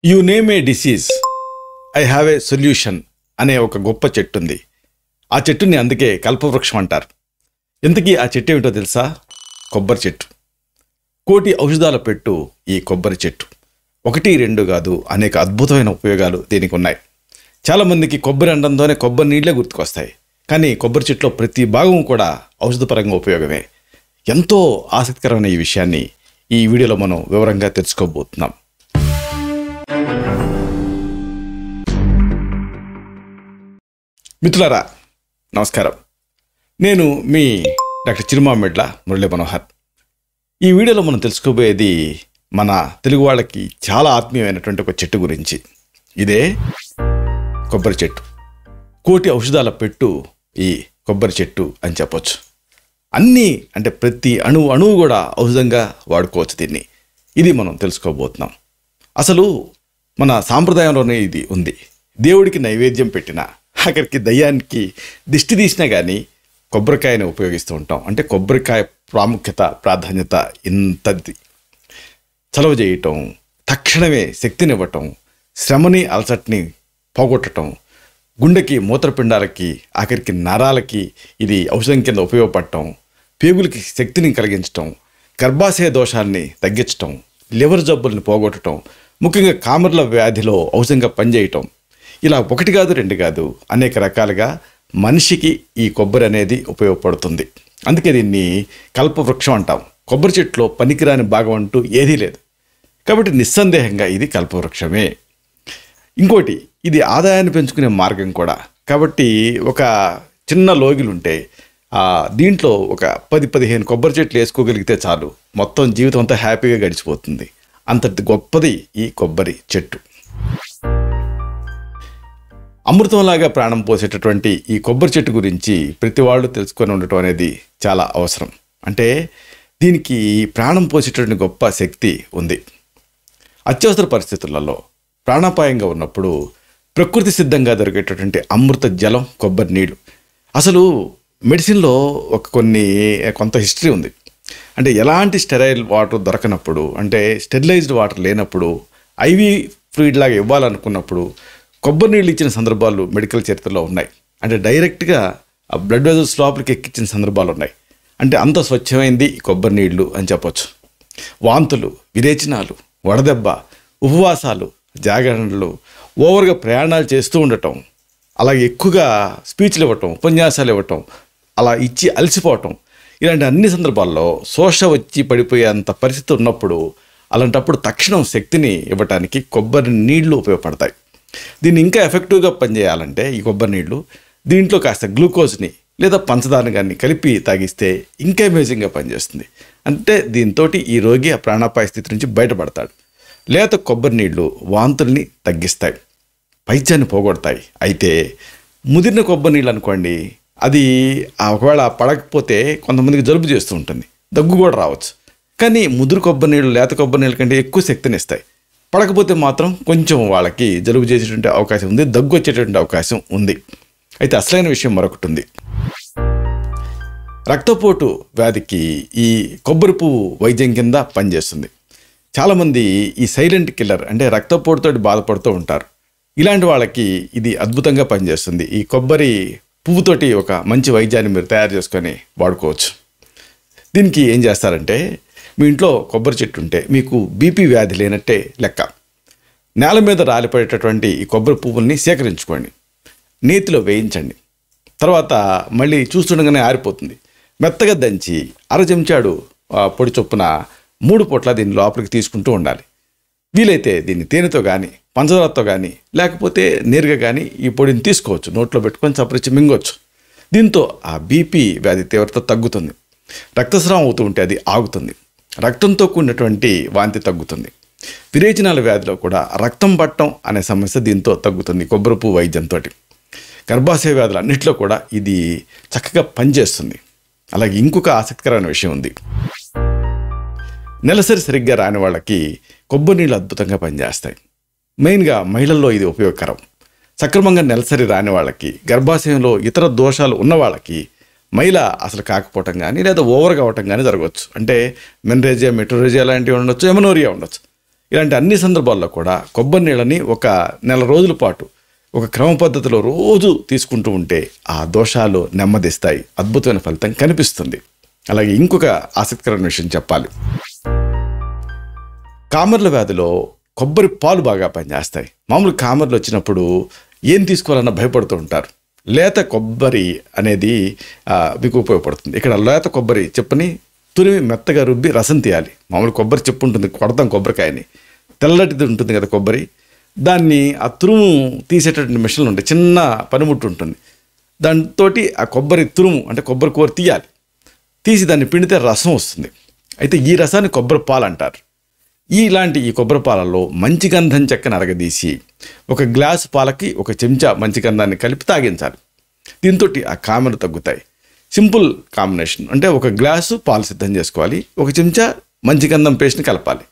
You name A disease I have a solution అనే ఒక గొప్ప చెట్టు ఉంది. ఆ చెట్టుని అందుకే కల్పవృక్షం అంటారు. ఇంతకీ ఆ చెట్టు ఏమిటో తెలుసా? కొబ్బరి చెట్టు. కోటి ఔషధాల పెట్టు ఈ కొబ్బరి చెట్టు. 1, 2 కాదు, అనేక అద్భుతమైన ఉపయోగాలు దీనికి ఉన్నాయి. చాలామందికి కొబ్బరి అండంతోనే కొబ్బరి నీళ్ళే గుర్తుకొస్తాయి. కానీ కొబ్బరి చెట్టులో ప్రతి భాగం కూడా ఔషధపరంగా ఉపయోగమే. ఎంతో ఆసక్తికరమైన ఈ విషయాన్ని ఈ వీడియోలో మనం వివరంగా తెలుసుకోబోతున్నాం. మిత్రులారా, నమస్కారం. నేను మీ డాక్టర్ చిరుమామిడ్ల మురళీ మనోహర్. ఈ వీడియోలో మనం తెలుసుకోబోయేది మన తెలుగు వాళ్ళకి చాలా ఆత్మీయమైనటువంటి ఒక చెట్టు గురించి. ఇదే కొబ్బరి చెట్టు. కోటి ఔషధాల పెట్టు ఈ కొబ్బరి చెట్టు అని చెప్పొచ్చు. అన్నీ అంటే ప్రతి అణువు కూడా ఔషధంగా వాడుకోవచ్చు దీన్ని. ఇది మనం తెలుసుకోబోతున్నాం. అసలు మన సాంప్రదాయంలోనే ఇది ఉంది. దేవుడికి నైవేద్యం పెట్టినా, అక్కడికి దయ్యానికి దిష్టి తీసినా కానీ కొబ్బరికాయని ఉపయోగిస్తూ ఉంటాం. అంటే కొబ్బరికాయ ప్రాముఖ్యత, ప్రాధాన్యత ఇంతది. చలవ చేయటం, తక్షణమే శక్తినివ్వటం, శ్రమని అలసటని పోగొట్టడం, గుండెకి, మూత్రపిండాలకి, ఆఖరికి నరాలకి ఇది ఔషధం కింద ఉపయోగపడటం, పేగులకి శక్తిని కలిగించటం, గర్భాశయ దోషాలని తగ్గించటం, లివర్ జబ్బుల్ని పోగొట్టడం, ముఖ్యంగా కామెర్ల వ్యాధిలో ఔషధంగా పనిచేయటం, ఇలా 1 కాదు 2 కాదు అనేక రకాలుగా మనిషికి ఈ కొబ్బరి అనేది ఉపయోగపడుతుంది. అందుకే దీన్ని కల్పవృక్షం అంటాం. కొబ్బరి చెట్టులో పనికిరాని భాగం అంటూ ఏదీ లేదు. కాబట్టి నిస్సందేహంగా ఇది కల్పవృక్షమే. ఇంకోటి, ఇది ఆదాయాన్ని పెంచుకునే మార్గం కూడా. కాబట్టి ఒక చిన్న లోగిలుంటే దీంట్లో ఒక 10-15 కొబ్బరి చెట్లు వేసుకోగలిగితే చాలు, మొత్తం జీవితం అంతా హ్యాపీగా గడిచిపోతుంది. అంతటి గొప్పది ఈ కొబ్బరి చెట్టు. అమృతంలాగా ప్రాణం పోసేటటువంటి ఈ కొబ్బరి చెట్టు గురించి ప్రతి వాళ్ళు తెలుసుకొని ఉండటం అనేది చాలా అవసరం. అంటే దీనికి ప్రాణం పోసేటటువంటి గొప్ప శక్తి ఉంది. అత్యవసర పరిస్థితులలో, ప్రాణాపాయంగా ఉన్నప్పుడు ప్రకృతి సిద్ధంగా దొరికేటటువంటి అమృత జలం కొబ్బరి నీళ్ళు. అసలు మెడిసిన్లో కొంత హిస్టరీ ఉంది. అంటే ఎలాంటి స్టెరైల్ వాటర్ దొరకనప్పుడు, అంటే స్టెరిలైజ్డ్ వాటర్ లేనప్పుడు, ఐవీ ఫ్లూయిడ్ లాగా ఇవ్వాలనుకున్నప్పుడు కొబ్బరి నీళ్ళు ఇచ్చిన సందర్భాలు మెడికల్ చరిత్రలో ఉన్నాయి. అంటే డైరెక్ట్గా ఆ బ్లడ్ వెజల్స్ లోపలికి ఎక్కించిన సందర్భాలు ఉన్నాయి. అంటే అంత స్వచ్ఛమైంది కొబ్బరి నీళ్లు అని చెప్పొచ్చు. వాంతులు, విరేచనాలు, వడదెబ్బ, ఉపవాసాలు, జాగరణలు, ఓవర్గా ప్రయాణాలు చేస్తూ ఉండటం, అలాగే ఎక్కువగా స్పీచ్లు ఇవ్వటం, ఉపన్యాసాలు ఇవ్వటం, అలా ఇచ్చి అలసిపోవటం, ఇలాంటి అన్ని సందర్భాల్లో శోష వచ్చి పడిపోయేంత పరిస్థితి ఉన్నప్పుడు, అలాంటప్పుడు తక్షణం శక్తిని ఇవ్వటానికి కొబ్బరి నీళ్లు ఉపయోగపడతాయి. దీన్ని ఇంకా ఎఫెక్టివ్గా పనిచేయాలంటే ఈ కొబ్బరి నీళ్లు దీంట్లో కాస్త గ్లూకోజ్ని లేదా పంచదారని కానీ కలిపి తాగిస్తే ఇంకా అమేజింగ్గా పనిచేస్తుంది. అంటే దీంతో ఈ రోగి ఆ ప్రాణాపాయ స్థితి నుంచి బయటపడతాడు. లేత కొబ్బరి నీళ్లు వాంతుల్ని తగ్గిస్తాయి, పైత్యాన్ని పోగొడతాయి. అయితే ముదిరిన కొబ్బరి నీళ్ళు అనుకోండి, అది ఒకవేళ పడకపోతే కొంతమందికి జలుబు చేస్తూ ఉంటుంది, దగ్గు కూడా రావచ్చు. కానీ ముదురు కొబ్బరి నీళ్ళు లేత కొబ్బరి నీళ్ళ కంటే ఎక్కువ శక్తిని ఇస్తాయి. పడకపోతే మాత్రం కొంచెం వాళ్ళకి జలుబు చేసేటువంటి అవకాశం ఉంది, దగ్గు వచ్చేటువంటి అవకాశం ఉంది. అయితే అసలైన విషయం మరొకటి ఉంది. రక్తపోటు వ్యాధికి ఈ కొబ్బరి పువ్వు వైద్యం కింద పనిచేస్తుంది. చాలామంది ఈ సైలెంట్ కిల్లర్, అంటే రక్తపోటుతో బాధపడుతూ ఉంటారు. ఇలాంటి వాళ్ళకి ఇది అద్భుతంగా పనిచేస్తుంది. ఈ కొబ్బరి పువ్వుతోటి ఒక మంచి వైద్యాన్ని మీరు తయారు చేసుకొని వాడుకోవచ్చు. దీనికి ఏం చేస్తారంటే, మీ ఇంట్లో కొబ్బరి చెట్టు ఉంటే మీకు బీపీ వ్యాధి లేనట్టే లెక్క. నేల మీద రాలిపడేటటువంటి ఈ కొబ్బరి పువ్వుల్ని సేకరించుకోండి, నేతిలో వేయించండి. తర్వాత మళ్ళీ చూస్తుండగానే ఆరిపోతుంది. మెత్తగా దంచి 1/2 చెంచాడు పొడి చొప్పున 3 పూట్ల దీన్ని లోపలికి తీసుకుంటూ ఉండాలి. వీలైతే దీన్ని తేనెతో కానీ, పంచదారతో కానీ, లేకపోతే నేరుగా కానీ ఈ పొడిని తీసుకోవచ్చు. నోట్లో పెట్టుకొని చప్పరించి మింగొచ్చు. దీంతో ఆ బీపీ వ్యాధి తీవ్రత తగ్గుతుంది. రక్తస్రావం అవుతూ ఉంటే అది ఆగుతుంది. రక్తంతో కూడినటువంటి వాంతి తగ్గుతుంది. విరేచనాల వ్యాధిలో కూడా రక్తం పట్టడం అనే సమస్య దీంతో తగ్గుతుంది కొబ్బరి పువ్వు వైద్యంతో. గర్భాశయ వ్యాధులు అన్నింటిలో కూడా ఇది చక్కగా పనిచేస్తుంది. అలాగే ఇంకొక ఆసక్తికరమైన విషయం ఉంది. నెలసరి సరిగ్గా రాని వాళ్ళకి కొబ్బరి నీళ్ళు అద్భుతంగా పనిచేస్తాయి. మెయిన్గా మహిళల్లో ఇది ఉపయోగకరం. సక్రమంగా నెలసరి రాని వాళ్ళకి, గర్భాశయంలో ఇతర దోషాలు ఉన్న వాళ్ళకి మైల అసలు కాకపోవటం కానీ లేదా ఓవర్ కావటం కానీ జరగవచ్చు. అంటే మెనరేజియా, మెట్రోరేజియా లాంటివి ఉండొచ్చు, ఎమనోరియా ఉండొచ్చు. ఇలాంటి అన్ని సందర్భాల్లో కూడా కొబ్బరి నీళ్ళని ఒక నెల రోజుల పాటు ఒక క్రమ పద్ధతిలో రోజు తీసుకుంటూ ఉంటే ఆ దోషాలు నెమ్మదిస్తాయి, అద్భుతమైన ఫలితం కనిపిస్తుంది. అలాగే ఇంకొక ఆసక్తికరమైన విషయం చెప్పాలి. కామెర్ల వ్యాధిలో కొబ్బరి పాలు బాగా పనిచేస్తాయి. మామూలు కామెర్లు వచ్చినప్పుడు ఏం తీసుకోవాలన్నా భయపడుతూ ఉంటారు. లేత కొబ్బరి అనేది మీకు ఉపయోగపడుతుంది. ఇక్కడ లేత కొబ్బరి చెప్పుని తురిమి మెత్తగా రుబ్బి రసం తీయాలి. మామూలు కొబ్బరి చెప్పు ఉంటుంది, కొడతాం కొబ్బరికాయని, తెల్లటిది ఉంటుంది కదా కొబ్బరి, దాన్ని ఆ తురుము తీసేటటువంటి మిషన్లు ఉంటాయి, చిన్న పనిముట్టు ఉంటుంది, దాంతో ఆ కొబ్బరి తురుము అంటే కొబ్బరి కూర తీయాలి. తీసి దాన్ని పిండితే రసం వస్తుంది. అయితే ఈ రసాన్ని కొబ్బరి పాలు అంటారు. ఈ కొబ్బరి పాలల్లో మంచి గంధం చెక్కను అరగదీసి ఒక గ్లాసు పాలకి ఒక చెంచా మంచి గంధాన్ని కలిపి తాగించాలి. దీంతో ఆ కామెర్లు తగ్గుతాయి. Simple combination. అంటే ఒక గ్లాసు పాలు సిద్ధం చేసుకోవాలి, ఒక చెంచా మంచి గంధం పేస్ట్ని కలపాలి,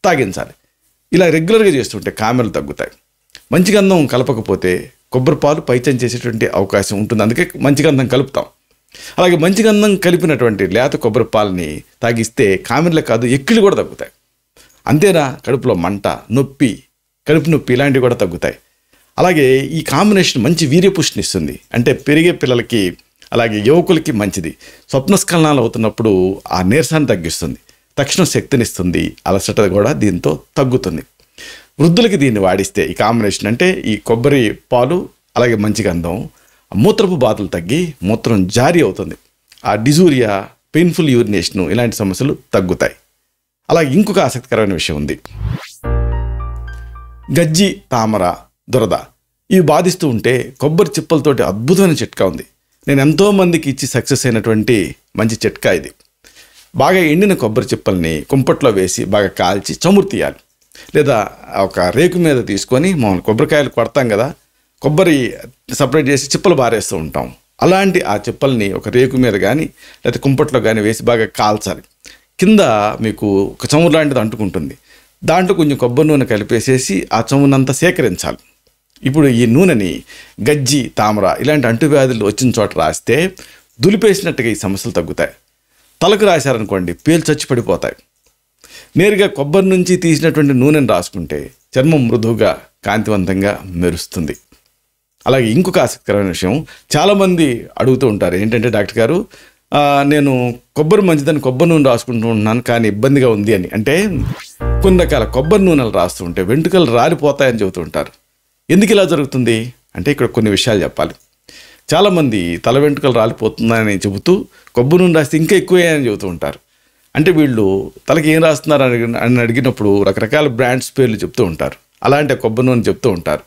తాగించాలి. ఇలా రెగ్యులర్గా చేస్తుంటే కామెర్లు తగ్గుతాయి. మంచి గంధం కలపకపోతే కొబ్బరి పాలు పైచం చేసేటువంటి అవకాశం ఉంటుంది. అందుకే మంచి గంధం కలుపుతాం. అలాగే మంచి గంధం కలిపినటువంటి లేత కొబ్బరి పాలని తాగిస్తే కామెర్లే కాదు, ఎక్కిళ్ళు కూడా తగ్గుతాయి. అంతేనా, కడుపులో మంట, నొప్పి, కడుపు నొప్పి ఇలాంటివి కూడా తగ్గుతాయి. అలాగే ఈ కాంబినేషన్ మంచి వీర్యపుష్టిని ఇస్తుంది. అంటే పెరిగే పిల్లలకి అలాగే యువకులకి మంచిది. స్వప్నస్ఖలనాలు అవుతున్నప్పుడు ఆ నీరసాన్ని తగ్గిస్తుంది, తక్షణ శక్తినిస్తుంది, అలసట కూడా దీంతో తగ్గుతుంది. వృద్ధులకి దీన్ని వాడిస్తే ఈ కాంబినేషన్ అంటే ఈ కొబ్బరి పాలు అలాగే మంచి గంధం, మూత్రపు బాధలు తగ్గి మూత్రం జారీ అవుతుంది. ఆ డిజూరియా, పెయిన్ఫుల్ యూరినేషను ఇలాంటి సమస్యలు తగ్గుతాయి. అలాగే ఇంకొక ఆసక్తికరమైన విషయం ఉంది. గజ్జి, తామర, దురద ఇవి బాధిస్తూ ఉంటే కొబ్బరి చిప్పలతోటి అద్భుతమైన చిట్కా ఉంది. నేను ఎంతోమందికి ఇచ్చి సక్సెస్ అయినటువంటి మంచి చిట్కా ఇది. బాగా ఎండిన కొబ్బరి చిప్పల్ని కుంపట్లో వేసి బాగా కాల్చి చమురు తీయాలి. లేదా ఒక రేకు మీద తీసుకొని మనం కొబ్బరికాయలు కొడతాం కదా, కొబ్బరి సపరేట్ చేసి చిప్పలు బారేస్తూ ఉంటాం. అలాంటి ఆ చిప్పల్ని ఒక రేకు మీద కానీ లేదా కుంపట్లో కానీ వేసి బాగా కాల్చాలి. కింద మీకు ఒక చమురు లాంటిది అంటుకుంటుంది. దాంట్లో కొంచెం కొబ్బరి నూనె కలిపేసేసి ఆ చమునంతా సేకరించాలి. ఇప్పుడు ఈ నూనెని గజ్జి, తామర ఇలాంటి అంటువ్యాధులు వచ్చిన చోట రాస్తే దులిపేసినట్టుగా ఈ సమస్యలు తగ్గుతాయి. తలకు రాశారనుకోండి పేలు చచ్చి పడిపోతాయి. నేరుగా కొబ్బరి నుంచి తీసినటువంటి నూనెను రాసుకుంటే చర్మం మృదువుగా, కాంతివంతంగా మెరుస్తుంది. అలాగే ఇంకొక ఆసక్తికరమైన విషయం, చాలామంది అడుగుతూ ఉంటారు, ఏంటంటే డాక్టర్ గారు నేను కొబ్బరి మంచిదని కొబ్బరి నూనె రాసుకుంటూ ఉంటున్నాను కానీ ఇబ్బందిగా ఉంది అని. అంటే కొన్ని రకాల కొబ్బరి నూనెలు రాస్తూ ఉంటే వెంట్రుకలు రాలిపోతాయని చెబుతూ ఉంటారు. ఎందుకు ఇలా జరుగుతుంది అంటే ఇక్కడ కొన్ని విషయాలు చెప్పాలి. చాలామంది తల వెంట్రుకలు రాలిపోతుందని చెబుతూ కొబ్బరి నూనె రాస్తే ఇంకా ఎక్కువే అని చెబుతూ ఉంటారు. అంటే వీళ్ళు తలకి ఏం రాస్తున్నారు అని అడిగినప్పుడు రకరకాల బ్రాండ్స్ పేర్లు చెప్తూ ఉంటారు. అలాంటి కొబ్బరి నూనె చెప్తూ ఉంటారు.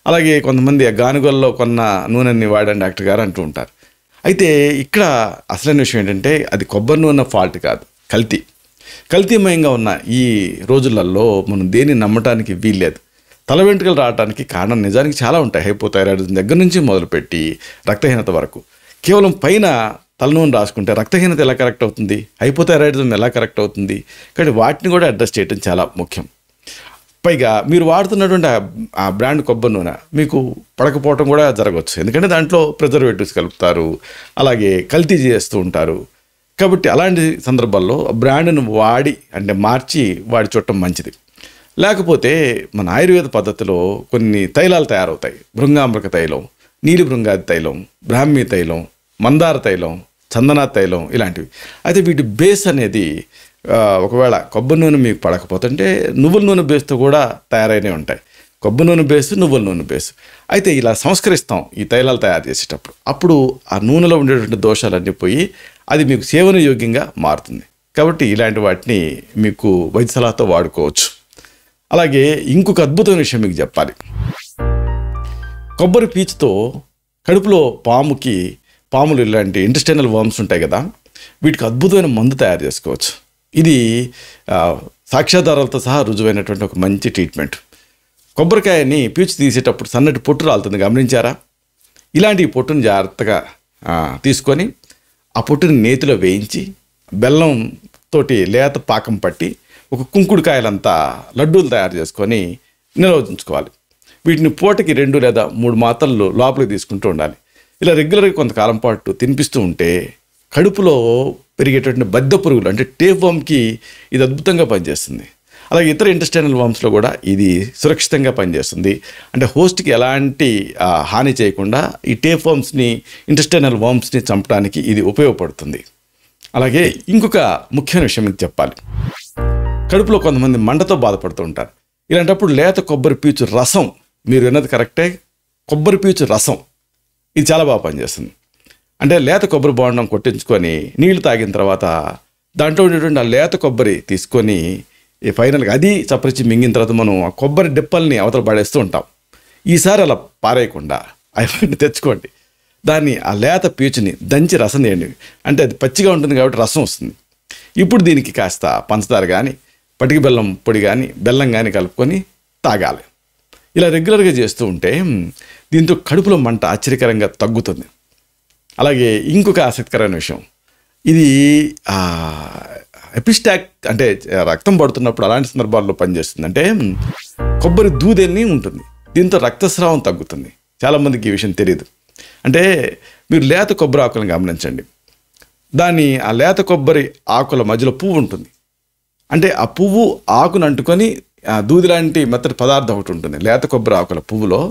అలాగే కొంతమంది గానుగల్లో కొన్న నూనెని వాడండి డాక్టర్ గారు అంటూ ఉంటారు. అయితే ఇక్కడ అసలైన విషయం ఏంటంటే అది కొబ్బరి నూనె ఫాల్ట్ కాదు, కల్తీమయంగా ఉన్న ఈ రోజులలో మనం దేన్ని నమ్మటానికి వీల్లేదు. తల వెంట్రుకలు రావడానికి కారణం నిజానికి చాలా ఉంటాయి. హైపోథైరాయిడిజం దగ్గర నుంచి మొదలుపెట్టి రక్తహీనత వరకు. కేవలం పైన తలనూనె రాసుకుంటే రక్తహీనత ఎలా కరెక్ట్ అవుతుంది, హైపోథైరాయిడిజం ఎలా కరెక్ట్ అవుతుంది, కాబట్టి వాటిని కూడా అడ్రస్ చేయడం చాలా ముఖ్యం. పైగా మీరు వాడుతున్నటువంటి ఆ బ్రాండ్ కొబ్బరి నూనె మీకు పడకపోవటం కూడా జరగవచ్చు. ఎందుకంటే దాంట్లో ప్రిజర్వేటివ్స్ కలుపుతారు, అలాగే కల్తీ చేస్తూ ఉంటారు. కాబట్టి అలాంటి సందర్భాల్లో బ్రాండ్ను మార్చి వాడి చూడటం మంచిది. లేకపోతే మన ఆయుర్వేద పద్ధతిలో కొన్ని తైలాలు తయారవుతాయి. భృంగాంబక తైలం, నీలి భృంగాది తైలం, బ్రాహ్మీ తైలం, మందార తైలం, చందన తైలం ఇలాంటివి. అయితే వీటి బేస్ అనేది ఒకవేళ కొబ్బరి నూనె మీకు పడకపోతుంటే నువ్వుల నూనె బేస్తో కూడా తయారైనవి ఉంటాయి. కొబ్బరి నూనె బేసు, నువ్వుల నూనె బేసు. అయితే ఇలా సంస్కరిస్తాం ఈ తైలాలు తయారు చేసేటప్పుడు. అప్పుడు ఆ నూనెలో ఉండేటువంటి దోషాలన్నీ పోయి అది మీకు సేవన యోగ్యంగా మారుతుంది. కాబట్టి ఇలాంటి వాటిని మీకు వైద్య సలహాతో వాడుకోవచ్చు. అలాగే ఇంకొక అద్భుతమైన విషయం మీకు చెప్పాలి. కొబ్బరి పీచుతో కడుపులో పాములు ఇలాంటి ఇంటెస్టైనల్ వర్మ్స్ ఉంటాయి కదా, వీటికి అద్భుతమైన మందు తయారు చేసుకోవచ్చు. ఇది సాక్ష్యాధారాలతో సహా రుజువైనటువంటి ఒక మంచి ట్రీట్మెంట్. కొబ్బరికాయని పీచు తీసేటప్పుడు సన్నటి పొట్టు రాలుతుంది, గమనించారా? ఇలాంటి పొట్టుని జాగ్రత్తగా తీసుకొని ఆ పొట్టుని నేతిలో వేయించి బెల్లంతోటి లేత పాకం పట్టి ఒక కుంకుడుకాయలంతా లడ్డూలు తయారు చేసుకొని నిల్వ ఉంచుకోవాలి. వీటిని పూటకి 2 లేదా 3 మాత్రలు లోపలికి తీసుకుంటూ ఉండాలి. ఇలా రెగ్యులర్గా కొంతకాలం పాటు తినిపిస్తూ ఉంటే కడుపులో పెరిగేటటువంటి బద్దె పురుగులు అంటే టేప్ వామ్కి ఇది అద్భుతంగా పనిచేస్తుంది. అలాగే ఇతర ఇంటెస్టైనల్ వామ్స్లో కూడా ఇది సురక్షితంగా పనిచేస్తుంది. అంటే హోస్ట్కి ఎలాంటి హాని చేయకుండా ఈ టేప్ వామ్స్ని, ఇంటెస్టైనల్ వామ్స్ని చంపడానికి ఇది ఉపయోగపడుతుంది. అలాగే ఇంకొక ముఖ్యమైన విషయం మీకు చెప్పాలి. కడుపులో కొంతమంది మంటతో బాధపడుతూ ఉంటారు. ఇలాంటప్పుడు లేత కొబ్బరి పీచు రసం, మీరు విన్నది కరెక్టే, కొబ్బరి పీచు రసం ఇది చాలా బాగా పనిచేస్తుంది. అంటే లేత కొబ్బరి బోండం కొట్టించుకొని నీళ్లు తాగిన తర్వాత దాంట్లో ఉండేటువంటి ఆ లేత కొబ్బరి తీసుకొని ఫైనల్గా అది చప్పరిచి మింగిన తర్వాత మనం ఆ కొబ్బరి డిప్పల్ని అవతల పడేస్తూ ఉంటాం. ఈసారి అలా పారేయకుండా అవన్నీ తెచ్చుకోండి. దాన్ని ఆ లేత పీచుని దంచి రసం తీయండి. అంటే అది పచ్చిగా ఉంటుంది కాబట్టి రసం వస్తుంది. ఇప్పుడు దీనికి కాస్త పంచదార కానీ, పటికి బెల్లం పొడి కానీ, బెల్లం కానీ కలుపుకొని తాగాలి. ఇలా రెగ్యులర్గా చేస్తూ ఉంటే దీంతో కడుపులో మంట ఆశ్చర్యకరంగా తగ్గుతుంది. అలాగే ఇంకొక ఆసక్తికరమైన విషయం, ఇది ఎపిస్టాక్ అంటే రక్తం పడుతున్నప్పుడు అలాంటి సందర్భాల్లో పనిచేస్తుంది. అంటే కొబ్బరి దూదెని ఉంటుంది, దీంతో రక్తస్రావం తగ్గుతుంది. చాలామందికి ఈ విషయం తెలియదు. అంటే మీరు లేత కొబ్బరి ఆకులను గమనించండి. ఆ లేత కొబ్బరి ఆకుల మధ్యలో పువ్వు ఉంటుంది. అంటే ఆ పువ్వు ఆకును అంటుకొని దూది లాంటి మెత్తటి పదార్థం ఒకటి ఉంటుంది. లేత కొబ్బరి ఆకుల పువ్వులో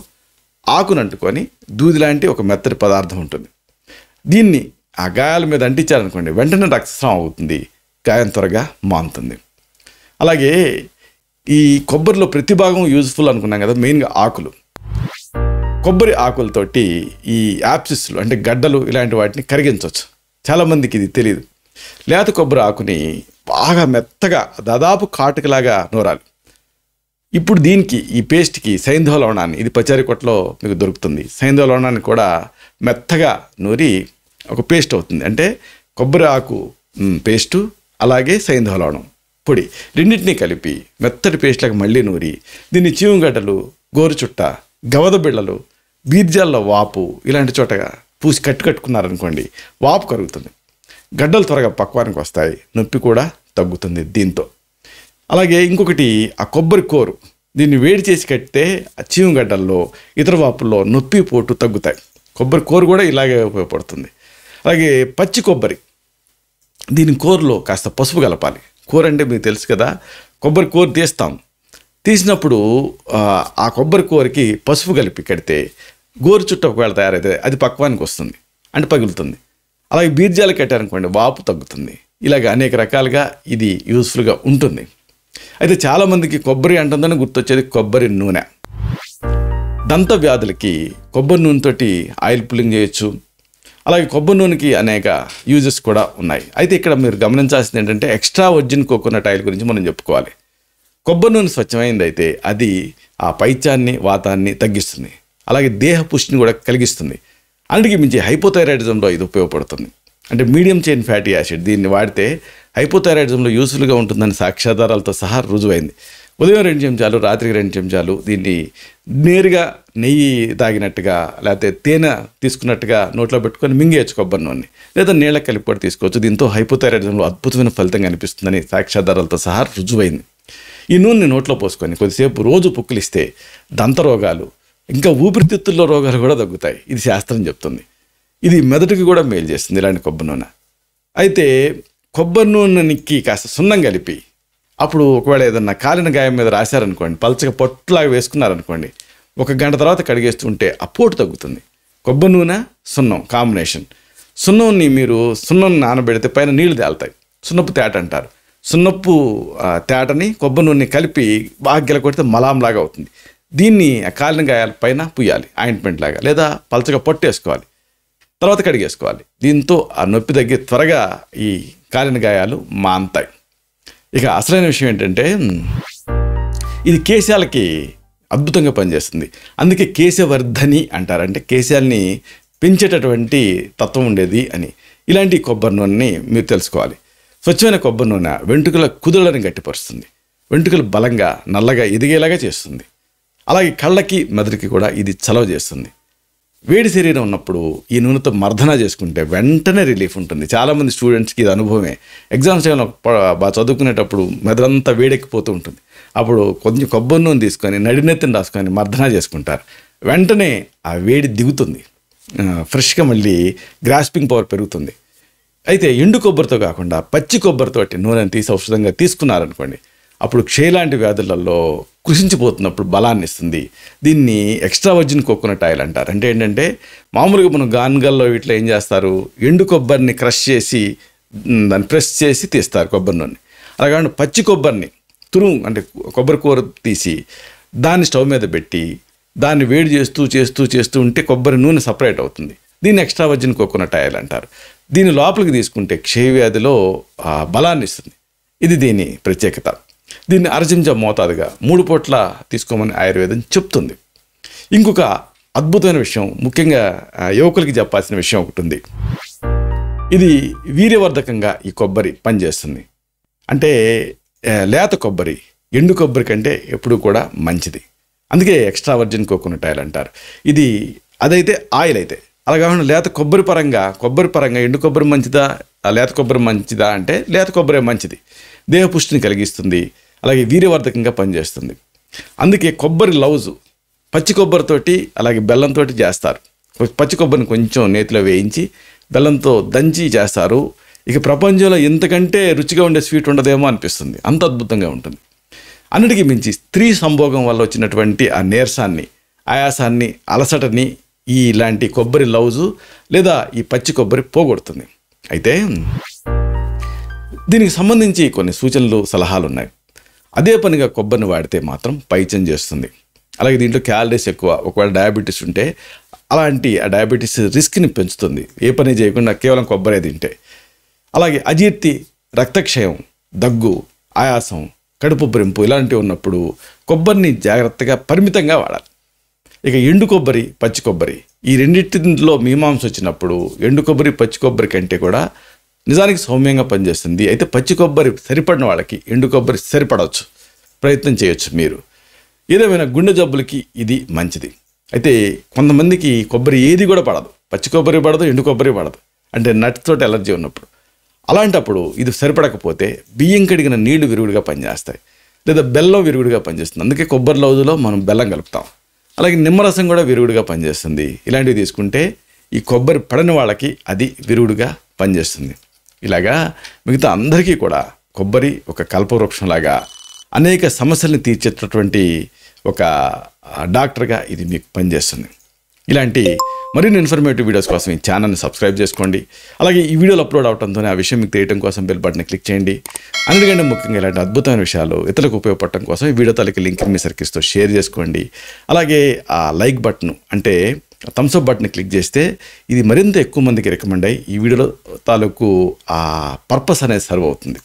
ఆకును అంటుకొని దూది లాంటి ఒక మెత్తటి పదార్థం ఉంటుంది. దీన్ని ఆ గాయాల మీద అంటించారనుకోండి, వెంటనే రక్తస్రావం అవుతుంది, గాయం త్వరగా మానుతుంది. అలాగే ఈ కొబ్బరిలో ప్రతి భాగం యూజ్ఫుల్ అనుకున్నాం కదా, మెయిన్గా ఆకులు. కొబ్బరి ఆకులతోటి ఈ యాప్సిస్లు అంటే గడ్డలు ఇలాంటి వాటిని కరిగించవచ్చు. చాలామందికి ఇది తెలియదు. లేత కొబ్బరి ఆకుని బాగా మెత్తగా దాదాపు కాటుకలాగా నూరాలి. ఇప్పుడు దీనికి ఈ పేస్ట్కి సైంధవ లవణాన్ని, ఇది పచారీ కొట్లో మీకు దొరుకుతుంది, సైంధవ లవణాన్ని కూడా మెత్తగా నూరి ఒక పేస్ట్ అవుతుంది. అంటే కొబ్బరి ఆకు పేస్టు అలాగే సైంధవ లవణం పొడి రెండింటినీ కలిపి మెత్తటి పేస్ట్లకు మళ్ళీ నూరి దీన్ని చీవుగడ్డలు, గోరుచుట్ట, గవద బిళ్ళలు, బీర్జాల్లో వాపు ఇలాంటి చోటగా పూసి కట్టుకున్నారనుకోండి, వాపు కరుగుతుంది, గడ్డలు త్వరగా పక్వానికి వస్తాయి, నొప్పి కూడా తగ్గుతుంది దీంతో. అలాగే ఇంకొకటి ఆ కొబ్బరి కోరు, దీన్ని వేడి చేసి కట్టితే ఆ చీమగడ్డల్లో, ఇతర వాపుల్లో నొప్పి పోటు తగ్గుతాయి. కొబ్బరి కోరు కూడా ఇలాగే ఉపయోగపడుతుంది. అలాగే పచ్చి కొబ్బరి, దీని కూరలో కాస్త పసుపు కలపాలి. కూర అంటే మీకు తెలుసు కదా, కొబ్బరి కూర తీసినప్పుడు ఆ కొబ్బరి కూరకి పసుపు కలిపి కడితే గోరు చుట్ట ఒకవేళ తయారైతే అది పక్వానికి వస్తుంది, అంటే పగులుతుంది. అలాగే బీర్జాలు కట్టారనుకోండి, వాపు తగ్గుతుంది. ఇలాగ అనేక రకాలుగా ఇది యూస్ఫుల్గా ఉంటుంది. అయితే చాలామందికి కొబ్బరి అంటుందని గుర్తొచ్చేది కొబ్బరి నూనె. దంత వ్యాధులకి కొబ్బరి నూనెతోటి ఆయిల్ పుల్లింగ్ చేయొచ్చు. అలాగే కొబ్బరి నూనెకి అనేక యూజెస్ కూడా ఉన్నాయి. అయితే ఇక్కడ మీరు గమనించాల్సింది ఏంటంటే ఎక్స్ట్రా వర్జిన్ కోకోనట్ ఆయిల్ గురించి మనం చెప్పుకోవాలి. కొబ్బరి నూనె స్వచ్ఛమైంది అయితే అది ఆ పైత్యాన్ని, వాతాన్ని తగ్గిస్తుంది. అలాగే దేహ పుష్టిని కూడా కలిగిస్తుంది. అన్నిటికీ మించి హైపోథైరాయిడిజంలో ఇది ఉపయోగపడుతుంది. అంటే మీడియం చైన్ ఫ్యాటీ యాసిడ్, దీన్ని వాడితే హైపోథైరాయిడిజంలో యూస్ఫుల్గా ఉంటుందని సాక్ష్యాధారాలతో సహా రుజువైంది. ఉదయం 2 చెంచాలు, రాత్రికి 2 చెంచాలు దీన్ని నేరుగా నెయ్యి తాగినట్టుగా లేకపోతే తేనె తీసుకున్నట్టుగా నోట్లో పెట్టుకొని మింగేయచ్చు కొబ్బరి నూనె, లేదా నీళ్ళ కలిపి కూడా తీసుకోవచ్చు. దీంతో హైపోథైరాయిడిజంలో అద్భుతమైన ఫలితం కనిపిస్తుందని సాక్ష్యాధారాలతో సహా రుజువైంది. ఈ నూనెని నోట్లో పోసుకొని కొద్దిసేపు రోజు పుక్కిలిస్తే దంత రోగాలు, ఇంకా ఊపిరితిత్తుల్లో రోగాలు కూడా తగ్గుతాయి. ఇది శాస్త్రం చెప్తుంది. ఇది మెదడుకి కూడా మేలు చేస్తుంది ఇలాంటి కొబ్బరి నూనె. అయితే కొబ్బరి నూనెకి కాస్త సున్నం కలిపి అప్పుడు ఒకవేళ ఏదన్నా కాలిన గాయం మీద రాశారనుకోండి, పలచగా పొట్టులాగా వేసుకున్నారనుకోండి, 1 గంట తర్వాత కడిగేస్తుంటే ఆ పోటు తగ్గుతుంది. కొబ్బరి నూనె, సున్నం కాంబినేషన్. సున్నం నానబెడితే పైన నీళ్లు తేలుతాయి, సున్నపు తేట అంటారు. సున్నపు తేటని కొబ్బరి నూనె కలిపి బాగా గిలకొడితే మలాంలాగా అవుతుంది. దీన్ని ఆ కాలిన గాయాల పైన పుయ్యాలి ఆయింట్మెంట్ లాగా, లేదా పలచగా పొట్టేసుకోవాలి, తర్వాత కడిగేసుకోవాలి. దీంతో ఆ నొప్పి తగ్గి త్వరగా ఈ కాలిన గాయాలు మాంతాయి. ఇక అసలైన విషయం ఏంటంటే ఇది కేశాలకి అద్భుతంగా పనిచేస్తుంది. అందుకే కేశవర్ధని అంటారు, అంటే కేశాలని పెంచేటటువంటి తత్వం ఉండేది అని. ఇలాంటి కొబ్బరి నూనెని మీరు తెలుసుకోవాలి. స్వచ్ఛమైన కొబ్బరి నూనె వెంట్రుకల కుదుళ్ళని గట్టిపరుస్తుంది, వెంట్రుకలు బలంగా నల్లగా ఎదిగేలాగా చేస్తుంది. అలాగే కళ్ళకి, మెదడుకి కూడా ఇది చలవ చేస్తుంది. వేడి శరీరం ఉన్నప్పుడు ఈ నూనెతో మర్దన చేసుకుంటే వెంటనే రిలీఫ్ ఉంటుంది. చాలామంది స్టూడెంట్స్కి ఇది అనుభవమే. ఎగ్జామ్స్ టైంలో బాగా చదువుకునేటప్పుడు మెదడంతా వేడెక్కిపోతూ ఉంటుంది. అప్పుడు కొంచెం కొబ్బరి నూనె తీసుకొని నడినెత్తిని రాసుకొని మర్దన చేసుకుంటారు. వెంటనే ఆ వేడి దిగుతుంది, ఫ్రెష్గా మళ్ళీ గ్రాస్పింగ్ పవర్ పెరుగుతుంది. అయితే ఎండు కొబ్బరితో కాకుండా పచ్చి కొబ్బరితోటి నూనెని తీసి ఔషధంగా తీసుకున్నారనుకోండి, అప్పుడు క్షయ లాంటి వ్యాధులలో కృషించిపోతున్నప్పుడు బలాన్ని ఇస్తుంది. దీన్ని ఎక్స్ట్రా వర్జిన్ కోకోనట్ ఆయిల్ అంటారు. అంటే ఏంటంటే మామూలుగా మనం గాన్గల్లో ఇట్లా ఏం చేస్తారు, ఎండు కొబ్బరిని క్రష్ చేసి దాన్ని ప్రెస్ చేసి తీస్తారు కొబ్బరి నూనె. అలాగే పచ్చి కొబ్బరిని అంటే కొబ్బరి కూర తీసి దాన్ని స్టవ్ మీద పెట్టి దాన్ని వేడి చేస్తూ ఉంటే కొబ్బరి నూనె సపరేట్ అవుతుంది. దీన్ని ఎక్స్ట్రా వర్జిన్ కోకోనట్ ఆయిల్ అంటారు. దీన్ని లోపలికి తీసుకుంటే క్షయవ్యాధిలో బలాన్ని ఇస్తుంది. ఇది దీని ప్రత్యేకత. దీన్ని అరచెంచా మోతాదుగా 3 పూట్ల తీసుకోమని ఆయుర్వేదం చెప్తుంది. ఇంకొక అద్భుతమైన విషయం, ముఖ్యంగా యువకులకి చెప్పాల్సిన విషయం ఒకటి ఉంది. ఇది వీర్యవర్ధకంగా ఈ కొబ్బరి పనిచేస్తుంది. అంటే లేత కొబ్బరి ఎండు కొబ్బరి కంటే ఎప్పుడూ కూడా మంచిది. అందుకే ఎక్స్ట్రా వర్జిన్ కోకోనట్ ఆయిల్ అంటారు. ఇది అదైతే ఆయిల్ అయితే. అలా కాకుండా లేత కొబ్బరి పరంగా ఎండు కొబ్బరి మంచిదా లేత కొబ్బరి మంచిదా అంటే లేత కొబ్బరి మంచిది. దేహపుష్టిని కలిగిస్తుంది, అలాగే వీర్యవర్ధకంగా పనిచేస్తుంది. అందుకే కొబ్బరి లౌజు పచ్చి కొబ్బరితోటి అలాగే బెల్లంతో చేస్తారు. పచ్చి కొబ్బరిని కొంచెం నేతిలో వేయించి బెల్లంతో దంచి చేస్తారు. ఇక ప్రపంచంలో ఇంతకంటే రుచిగా ఉండే స్వీట్ ఉండదేమో అనిపిస్తుంది, అంత అద్భుతంగా ఉంటుంది. అన్నిటికీ మించి స్త్రీ సంభోగం వల్ల వచ్చినటువంటి ఆ నీరసాన్ని, ఆయాసాన్ని, అలసటని ఇలాంటి కొబ్బరి లౌజు లేదా ఈ పచ్చి కొబ్బరి పోగొడుతుంది. అయితే దీనికి సంబంధించి కొన్ని సూచనలు, సలహాలు ఉన్నాయి. అదే పనిగా కొబ్బరిని వాడితే మాత్రం పైచం చేస్తుంది. అలాగే దీంట్లో క్యాలరీస్ ఎక్కువ. ఒకవేళ డయాబెటీస్ ఉంటే అలాంటి ఆ డయాబెటీస్ రిస్క్ని పెంచుతుంది ఏ పని చేయకుండా కేవలం కొబ్బరి తింటే. అలాగే అజీర్తి, రక్తక్షయం, దగ్గు, ఆయాసం, కడుపు బ్రింపు ఇలాంటివి ఉన్నప్పుడు కొబ్బరిని జాగ్రత్తగా పరిమితంగా వాడాలి. ఇక ఎండు కొబ్బరి, పచ్చి కొబ్బరి ఈ రెండింటిలో మీమాంస వచ్చినప్పుడు ఎండు కొబ్బరి పచ్చి కొబ్బరి కంటే కూడా నిజానికి సౌమ్యంగా పనిచేస్తుంది. అయితే పచ్చి కొబ్బరి సరిపడిన వాళ్ళకి ఎండు కొబ్బరి సరిపడవచ్చు, ప్రయత్నం చేయొచ్చు మీరు. ఏదేమైనా గుండె జబ్బులకి ఇది మంచిది. అయితే కొంతమందికి కొబ్బరి ఏది కూడా పడదు, పచ్చి కొబ్బరి పడదు, ఎండు కొబ్బరి పడదు, అంటే నట్స్ తోటి ఎలర్జీ ఉన్నప్పుడు. అలాంటప్పుడు ఇది సరిపడకపోతే బియ్యం కడిగిన నీళ్లు విరుగుడుగా పనిచేస్తాయి, లేదా బెల్లం విరుగుడుగా పనిచేస్తుంది. అందుకే కొబ్బరి లౌజులో మనం బెల్లం కలుపుతాం. అలాగే నిమ్మరసం కూడా విరుగుడుగా పనిచేస్తుంది. ఇలాంటివి తీసుకుంటే ఈ కొబ్బరి పడని వాళ్ళకి అది విరుగుడుగా పనిచేస్తుంది. ఇలాగా మిగతా అందరికీ కూడా కొబ్బరి ఒక కల్పవృక్షంలాగా అనేక సమస్యల్ని తీర్చేటటువంటి ఒక డాక్టర్గా ఇది మీకు పనిచేస్తుంది. ఇలాంటి మరిన్ని ఇన్ఫర్మేటివ్ వీడియోస్ కోసం ఈ ఛానల్ని సబ్స్క్రైబ్ చేసుకోండి. అలాగే ఈ వీడియోలు అప్లోడ్ అవడంతోనే ఆ విషయం మీకు తెలియడం కోసం బెల్ బటన్ని క్లిక్ చేయండి. అన్నిటికంటే ముఖ్యంగా ఇలాంటి అద్భుతమైన విషయాలు ఇతరులకు ఉపయోగపడటం కోసం ఈ వీడియో తాలూకు లింక్ మీ సర్కిల్స్తో షేర్ చేసుకోండి. అలాగే ఆ లైక్ బటన్ అంటే థమ్స్అప్ బటన్ని క్లిక్ చేస్తే ఇది మరింత ఎక్కువ మందికి రికమెండ్ అయ్యి ఈ వీడియోలో తాలూకు ఆ పర్పస్ అనేది సర్వ్ అవుతుంది.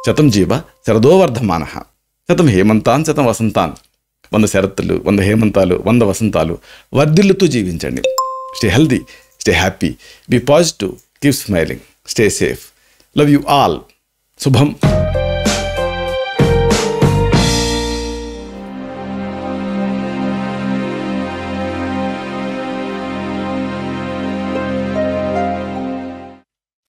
శతం జీవ శరదో వర్ధమానః, శతం హేమంతాన్ శతం వసంతాన్. 100 శరత్తులు, 100 హేమంతాలు, 100 వసంతాలు వర్ధిల్లుతూ జీవించండి. Stay healthy, stay happy, be positive, keep smiling, stay safe. Love you all. శుభం.